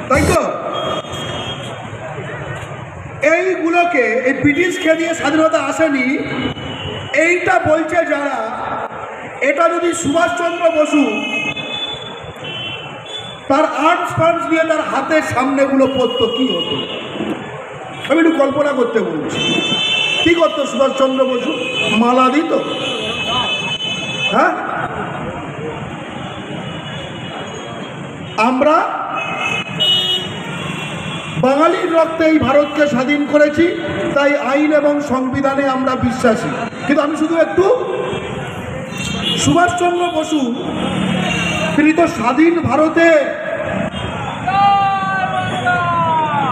তাই তো? এইগুলোকে এই ব্রিটিশকে দিয়ে স্বাধীনতা আসেনি এইটা বলছে যারা, এটা যদি সুভাষচন্দ্র বসু তার আর্মস ফার্মস নিয়ে তার হাতের সামনেগুলো পড়তো কি হতো? আমি একটু কল্পনা করতে বলছি। কি করতো সুভাষচন্দ্র বসু? মালা দিত। হ্যাঁ, আমরা বাঙালির রক্তে এই ভারতকে স্বাধীন করেছি, তাই আইন এবং সংবিধানে আমরা বিশ্বাসী। কিন্তু আমি শুধু একটু, সুভাষচন্দ্র বসু তিনি তো স্বাধীন ভারতে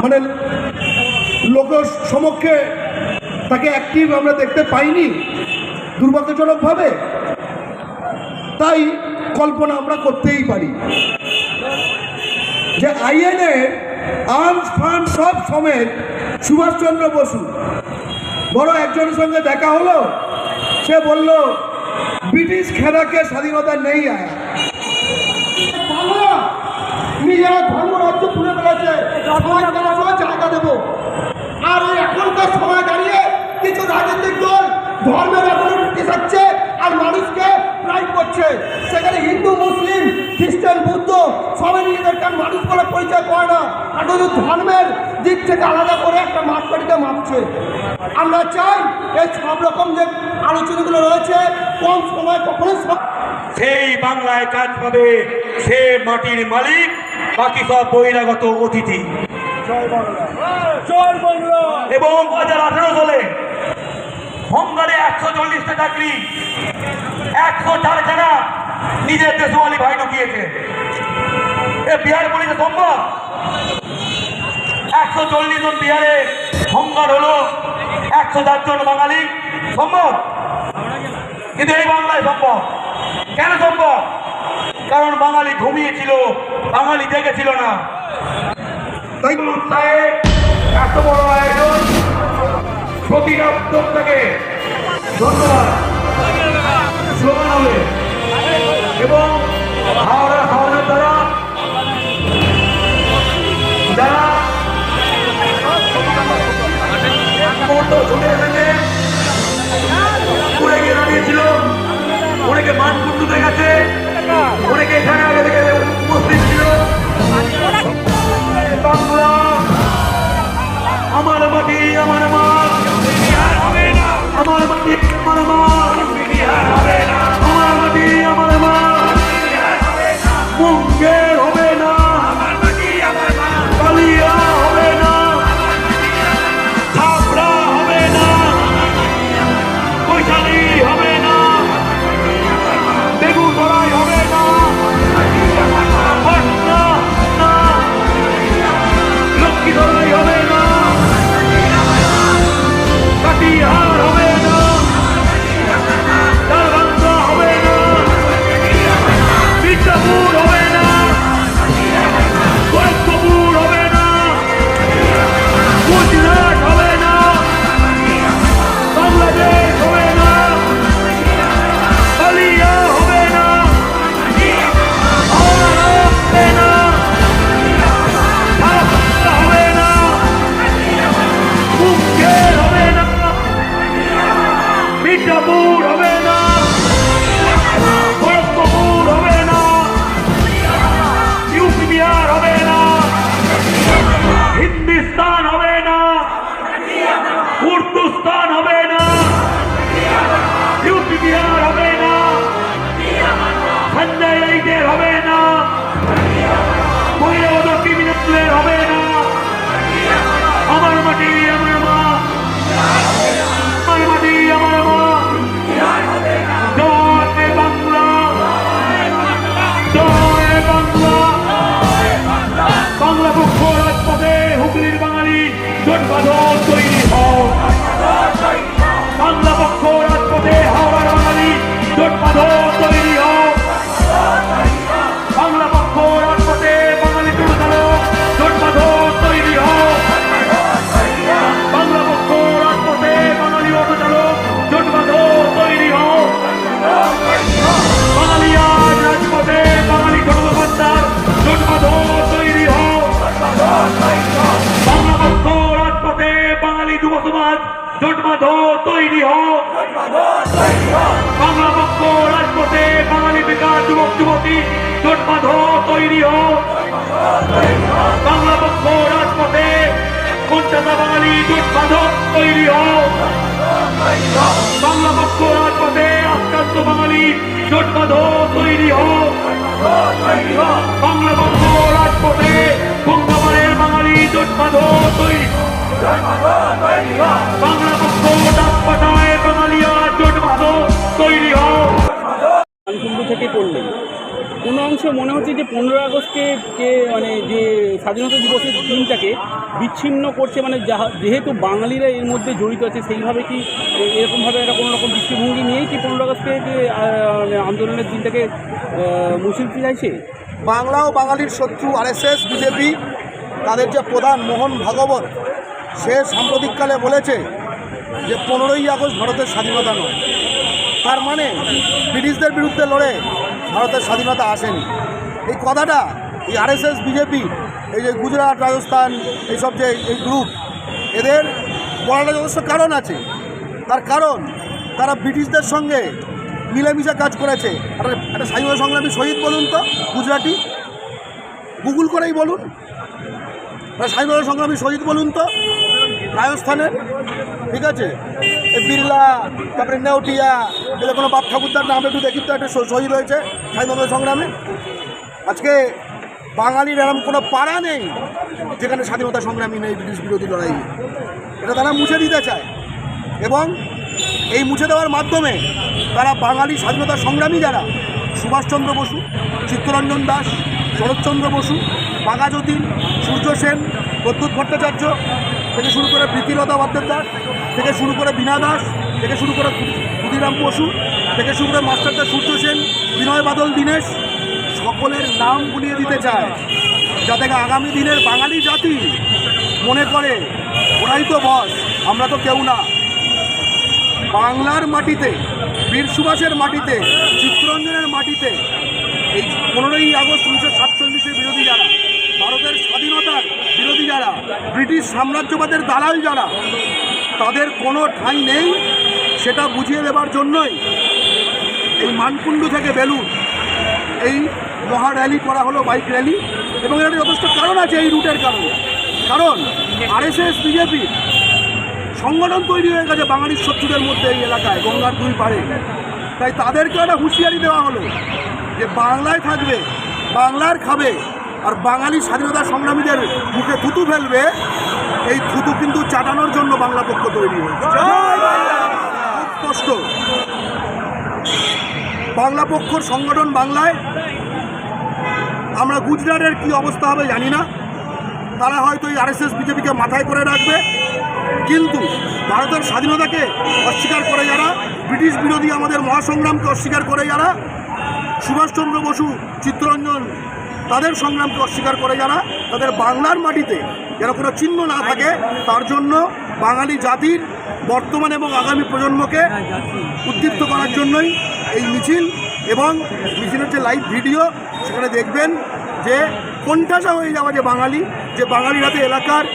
মানে লোক সমক্ষে তাকে অ্যাক্টিভ আমরা দেখতে পাইনি দুর্ভাগ্যজনকভাবে। তাই কল্পনা আমরা করতেই পারি যে আইএনএ আর্মস ফান্ড সব সমেত সুভাষচন্দ্র বসু। বড় একজনের সঙ্গে দেখা হলো, সে বলল ব্রিটিশ খেদাকে স্বাধীনতা নেই আয়া। নিজেরা ধর্মরাজ্য তুলে ফেলেছে, জায়গা দেবো। আর ওই এখনকার সময় দাঁড়িয়ে কিছু রাজনৈতিক দল ধর্মের ব্যাপারে পিছাচ্ছে আর মানুষকে প্রাইড করছে। সেখানে হিন্দু, মুসলিম, খ্রিস্টান, বুদ্ধ সবাই নিজেদেরকে মানুষ বলে পরিচয় করে না, আর শুধু ধর্মের দিক থেকে আলাদা করে একটা মাপকাঠিতে মাপছে। আমরা চাই এই সব রকম যে আলোচনাগুলো রয়েছে কম সময় কখনো সেই বাংলায় কাজ পাবে সে মাটির মালিক, বাকি সব বহিরাগত অতিথি। এবং 2018 সালে হোমগার্ডে 140টা চাকরি 104 খানা নিজের দেশওয়ালি ভাই ঢুকিয়েছে। এ বিহার পুলিশে সম্ভব? 140 জন বিহারে হোমগার্ড হলো, 104 জন বাঙালি সম্ভব? কিন্তু এই বাংলায় সম্ভব। কেন সম্ভব? কারণ বাঙালি ঘুমিয়েছিল, বাঙালি জেগেছিল না। তাই এত বড় আয়োজন, প্রতিটা উদ্যোক্তাকে ধন্যবাদ। স্লোগান হবে এবং হাওড়া হাওড়ার দ্বারা যারা ছুটে এসেছে, উড়ে গিয়ে দাঁড়িয়েছিল, অনেকে মানকুণ্ডুতে গেছে, অনেকে এখানে আগে থেকে উপস্থিত ছিল। বাংলা আমার মাটি আমার মা, আমার মাটি আমার মা, আমার মাটি আমার মা। মুঙ্গের হবে না, কালিয়া হবে না, ছাপড়া হবে না, বৈশালী হবে না, বেগুসরাই হবে না, পাটনা না, লক্ষ্মীসরাই হবে না, কাটিহার হবে না, দারভাঙ্গা হবে না, মির্জাপুর হবে না, গোরখপুর হবে না, গুজরাট হবে না, বাংলাদেশ হবে না, বালিয়া হবে না, হাওড়া হবে না, ঢাকা হবে না, মুঙ্গের হবে না, মির্জাপুর হবে না, গোরখপুর হবে না, ইউপি বিহার হবে না, হিন্দুস্তান হবে না, উর্দুস্তান হবে না, ইউপি বিহার হবে না, সঞ্জয় রাইদের হবে না, বহিরাগত ক্রিমিনালের হবে না। আমার মাটি আমার মা, আমার মাটি আমার মা। জয় বাংলা, জয় বাংলা। বাংলা পক্ষ রাজপথে হুগলির বাঙালি জোট বাঁধন তৈরি হও। বাংলা পক্ষ রাজপথে হাওড়ার বাঙালি জোট বাঁধন তৈরি হও। বাংলা পক্ষ রাজপথে বাঙালি টোটো চালক জোট বাঁধন তৈরি হও। বাংলা পক্ষ রাজপথে বাঙালি অটো চালক জোট বাঁধন তৈরি হও। বাঙালি আজ রাজপথে বাঙালি টোটো দোকানদার জোট বাঁধন তৈরি হও। তৈরি হোক, বাংলা পক্ষ রাজপথে বাঙালি বেকার যুবক যুবতী জোট বাঁধো, তৈরি হোক, বাংলা পক্ষ রাজপথে কলকাতা বাঙালি জোট বাঁধো, তৈরি হোক, বাংলা পক্ষ রাজপথে আক্রান্ত বাঙালি জোট বাঁধো, তৈরি হোক, বাংলা পক্ষ রাজপথে গঙ্গাবাড়ের বাঙালি জোট বাঁধো, তৈরি হোক, বাংলা পক্ষ ডাক পাঠায় বাঙালিয়া জোট বাঁধো, তৈরি হোক। মানকুণ্ডু থেকে করলেন কোনো অংশে মনে হচ্ছে যে 15 আগস্টকে মানে যে স্বাধীনতা দিবসের দিনটাকে বিচ্ছিন্ন করছে, মানে যেহেতু বাঙালিরা এর মধ্যে জড়িত আছে সেইভাবে কি এরকমভাবে একটা কোনো রকম দৃষ্টিভঙ্গি নিয়েই কি 15 আগস্টকে আন্দোলনের দিনটাকে মুছে চাইছে? বাংলা ও বাঙালির শত্রু আরএসএস বিজেপি, তাদের যে প্রধান মোহন ভাগবত, সে সাম্প্রতিককালে বলেছে যে 15ই আগস্ট ভারতের স্বাধীনতা নয়। তার মানে ব্রিটিশদের বিরুদ্ধে লড়ে ভারতের স্বাধীনতা আসেনি। এই কথাটা এই আরএসএস বিজেপি, এই যে গুজরাট রাজস্থান এইসব যে এই গ্রুপ, এদের বলাটা যথেষ্ট কারণ আছে। তার কারণ তারা ব্রিটিশদের সঙ্গে মিলেমিশে কাজ করেছে। একটা স্বাধীনতা সংগ্রামী শহীদ বলুন তো, গুজরাটি, গুগল করেই বলুন, স্বাধীনতা সংগ্রামী শহীদ বলুন তো রাজস্থানের, ঠিক আছে, এই বিড়লা, তারপরে নেওটিয়া, এদের কোনো বাপ ঠাকুরদার নাম একটু দেখি তো, একটা শহীদ হয়েছে স্বাধীনতা সংগ্রামে। আজকে বাঙালির এরকম কোনো পাড়া নেই যেখানে স্বাধীনতা সংগ্রামী নেই ব্রিটিশ বিরোধী লড়াই। এটা তারা মুছে দিতে চায়, এবং এই মুছে দেওয়ার মাধ্যমে তারা বাঙালি স্বাধীনতা সংগ্রামী যারা সুভাষচন্দ্র বসু, চিত্তরঞ্জন দাস, শরৎচন্দ্র বসু, বাঘা যতীন, সূর্য সেন, প্রদ্যুৎ ভট্টাচার্য থেকে শুরু করে প্রীতিলতা ওয়াদ্দেদার থেকে শুরু করে বীণা দাস থেকে শুরু করে ক্ষুদিরাম বসু থেকে শুরু করে মাস্টারদা সূর্য সেন, বিনয় বাদল দীনেশ, সকলের নাম গুলিয়ে দিতে চায়, যাতে আগামী দিনের বাঙালি জাতি মনে করে ওরাই তো বস, আমরা তো কেউ না। বাংলার মাটিতে, বীর সুভাষের মাটিতে, চিত্তরঞ্জনের মাটিতে এই 15ই আগস্ট 1947-এর বিরোধী যারা, ভারতের স্বাধীনতার বিরোধী যারা, ব্রিটিশ সাম্রাজ্যবাদের দালাল যারা, তাদের কোনো ঠাঁই নেই। সেটা বুঝিয়ে দেবার জন্যই এই মানকুণ্ডু থেকে বেলুর এই মহা র্যালি করা হলো, বাইক র্যালি। এবং এর যথেষ্ট কারণ আছে এই রুটের কারণে। কারণ আরএসএস বিজেপি সংগঠন তৈরি হয়ে গেছে বাঙালির শত্রুদের মধ্যে এই এলাকায়, গঙ্গার দুই পাড়ে। তাই তাদেরকে একটা হুঁশিয়ারি দেওয়া হলো যে বাংলায় থাকবে, বাংলার খাবে, আর বাঙালি স্বাধীনতা সংগ্রামীদের মুখে থুতু ফেলবে। এই থুতু কিন্তু চাটানোর জন্য বাংলা পক্ষ তৈরি হয়েছে। খুব স্পষ্ট, বাংলা পক্ষর সংগঠন বাংলায়। আমরা গুজরাটের কি অবস্থা হবে জানি না, তারা হয়তো এই আরএসএস বিজেপিকে মাথায় করে রাখবে, কিন্তু ভারতের স্বাধীনতাকে অস্বীকার করে যারা, ব্রিটিশ বিরোধী আমাদের মহাসংগ্রামকে অস্বীকার করে যারা, সুভাষচন্দ্র বসু, চিত্তরঞ্জন, তাদের সংগ্রামকে অস্বীকার করে যারা, তাদের বাংলার মাটিতে যেন কোনো চিহ্ন না থাকে, তার জন্য বাঙালি জাতির বর্তমান এবং আগামী প্রজন্মকে উদ্দীপ্ত করার জন্যই এই মিছিল। এবং মিছিলের যে লাইভ ভিডিও, সেখানে দেখবেন যে কোণঠাসা হয়ে যাওয়া যে বাঙালি, যে বাঙালির হাতে এলাকার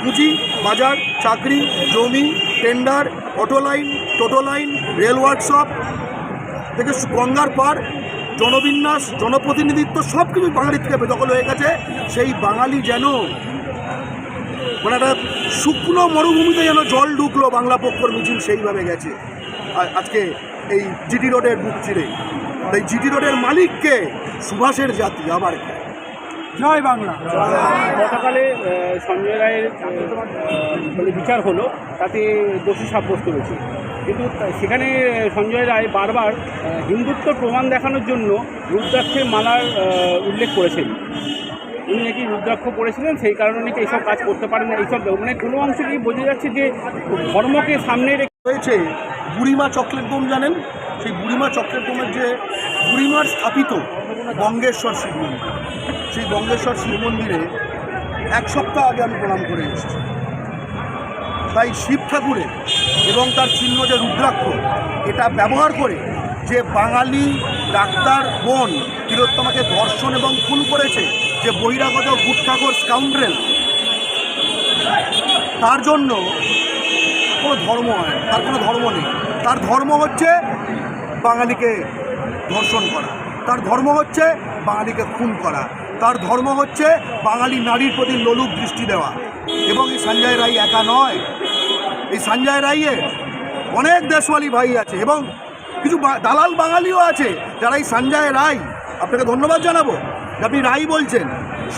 পুঁজি, বাজার, চাকরি, জমি, টেন্ডার, অটো লাইন, টোটো লাইন, রেল ওয়ার্কশপ থেকে গঙ্গার পার, জনবিন্যাস, জনপ্রতিনিধিত্ব, সব কিছু বাঙালির থেকে বেদখল হয়ে গেছে। সেই বাঙালি যেন মানে একটা শুকনো মরুভূমিতে যেন জল ঢুকলো, বাংলা পক্ষর মিছিল সেইভাবে গেছে আজকে এই জিটি রোডের বুক চিরে। তাই জিটি রোডের মালিককে সুভাষের জাতি আবার জয় বাংলা। গতকালে সঞ্জয় রায়ের মানে বিচার হলো, তাতে দোষী সাব্যস্ত হয়েছে, কিন্তু সেখানে সঞ্জয় রায় বারবার হিন্দুত্বর প্রমাণ দেখানোর জন্য রুদ্রাক্ষের মালার উল্লেখ করেছেন। উনি নাকি রুদ্রাক্ষ পড়েছিলেন, সেই কারণে নাকি এইসব কাজ করতে পারেন না। এইসব মানে কোনো অংশ কি বোঝা যাচ্ছে যে ধর্মকে সামনে রেখে হয়েছে। বুড়িমা চকলেট বোম জানেন? সেই বুড়িমা চকলেট বোমের যে বুড়িমার স্থাপিত বঙ্গেশ্বর শিব মন্দির, সেই বঙ্গেশ্বর শিব মন্দিরে 1 সপ্তাহ আগে আমি প্রণাম করে এসেছি। তাই শিব ঠাকুরের এবং তার চিহ্ন যে রুদ্রাক্ষ, এটা ব্যবহার করে যে বাঙালি ডাক্তার বোন তিলোত্তমাকে ধর্ষণ এবং খুন করেছে, যে বহিরাগত গুটখাখোর স্কাউন্ড্রেল, তার জন্য কোনো ধর্ম হয় না, তার কোনো ধর্ম নেই। তার ধর্ম হচ্ছে বাঙালিকে ধর্ষণ করা, তার ধর্ম হচ্ছে বাঙালিকে খুন করা, তার ধর্ম হচ্ছে বাঙালি নারীর প্রতি লোলুপ দৃষ্টি দেওয়া। এবং এই সঞ্জয় রায় একা নয়, এই সঞ্জয় রায়ের অনেক দেশওয়ালি ভাই আছে এবং কিছু দালাল বাঙালিও আছে যারা এই সঞ্জয় রায়, আপনাকে ধন্যবাদ জানাবো যে আপনি রায় বলছেন,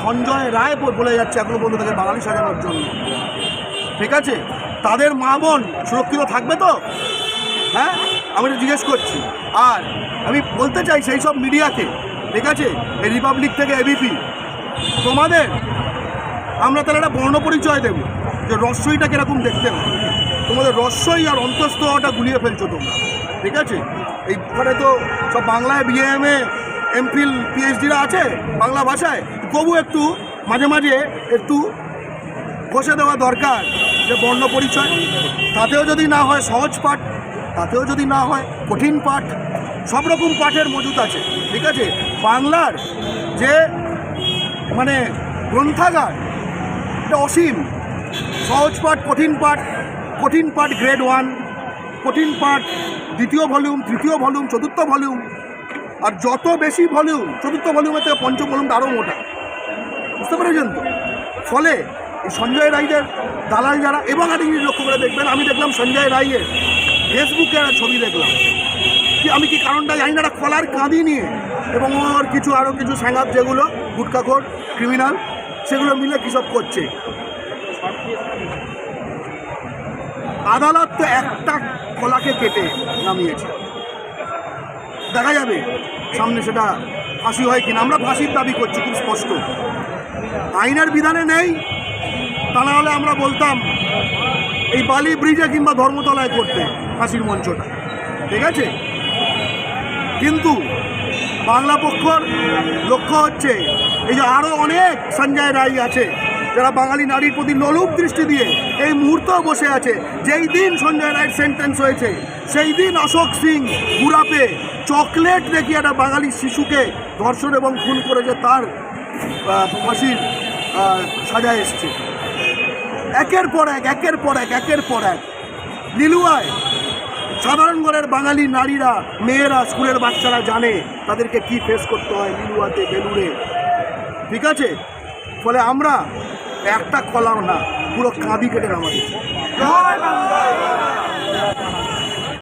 সঞ্জয় রায় বলে যাচ্ছে এখনো পর্যন্ত তাকে বাঙালি সাজানোর জন্য। ঠিক আছে, তাদের মা বোন সুরক্ষিত থাকবে তো? হ্যাঁ, আমি তো জিজ্ঞেস করছি। আর আমি বলতে চাই সেই সব মিডিয়াকে, ঠিক আছে, এই রিপাবলিক থেকে এবিপি, তোমাদের আমরা তাহলে একটা বর্ণ পরিচয় দেবো যে রস্যইটা কীরকম দেখতে হয়। তোমাদের রস্যই আর অন্তস্থ হওয়াটা গুলিয়ে ফেলছো তোমরা, ঠিক আছে। এই ওখানে তো সব বাংলায় বিএমএ এমফিল পিএইচডিরা আছে বাংলা ভাষায়, তবু একটু মাঝে মাঝে একটু বসে দেওয়া দরকার যে বর্ণ পরিচয়। তাতেও যদি না হয় সহজ পাঠ, তাতেও যদি না হয় কঠিন পাঠ, সব রকম পাঠের মজুত আছে, ঠিক আছে। বাংলার যে মানে গ্রন্থাগার এটা অসীম। সহজ পাঠ, কঠিন পাঠ গ্রেড 1, কঠিন পাঠ দ্বিতীয় ভলিউম, তৃতীয় ভলিউম, চতুর্থ ভলিউম, আর যত বেশি ভলিউম চতুর্থ ভলিউমের থেকে পঞ্চম ভলিউমটা আরও মোটা, বুঝতে পেরেছেন তো? ফলে এই সঞ্জয় রায়ের দালাল যারা, এবং একটা জিনিস লক্ষ্য করে দেখবেন, আমি দেখলাম সঞ্জয় রায়ের ফেসবুকে একটা ছবি দেখলাম, কি আমি কি কারণটা জানি না, একটা কলার কাঁদি নিয়ে এবং ওর কিছু আরও কিছু স্যাঙ্গাত যেগুলো গুটখাখোর ক্রিমিনাল, সেগুলো মিলে কী সব করছে। আদালত তো একটা কলাকে কেটে নামিয়েছে, দেখা যাবে সামনে সেটা ফাঁসি হয় কিনা। আমরা ফাঁসির দাবি করছি খুব স্পষ্ট, আইনের বিধানে নেই, তা না হলে আমরা বলতাম এই বালি ব্রিজে কিংবা ধর্মতলায় করতে ফাঁসির মঞ্চটা, ঠিক আছে। কিন্তু বাংলা পক্ষর লক্ষ্য হচ্ছে এই যে আরও অনেক সঞ্জয় রায় আছে যারা বাঙালি নারীর প্রতি লোলুপ দৃষ্টি দিয়ে এই মুহূর্তেও বসে আছে। যেই দিন সঞ্জয় রায়ের সেন্টেন্স হয়েছে সেই দিন অশোক সিং গুরাপে চকলেট দেখিয়ে একটা বাঙালি শিশুকে ধর্ষণ এবং খুন করেছে, তার ফাঁসির সাজা এসছে। একের পর এক লিলুয়ায় সাধারণ ঘরের বাঙালি নারীরা, মেয়েরা, স্কুলের বাচ্চারা জানে তাদেরকে কি ফেস করতে হয় লিলুয়াতে, বেলুড়ে, ঠিক আছে। ফলে আমরা একটা কলাও না, পুরো কাঁদি কেটে নামা দিচ্ছি।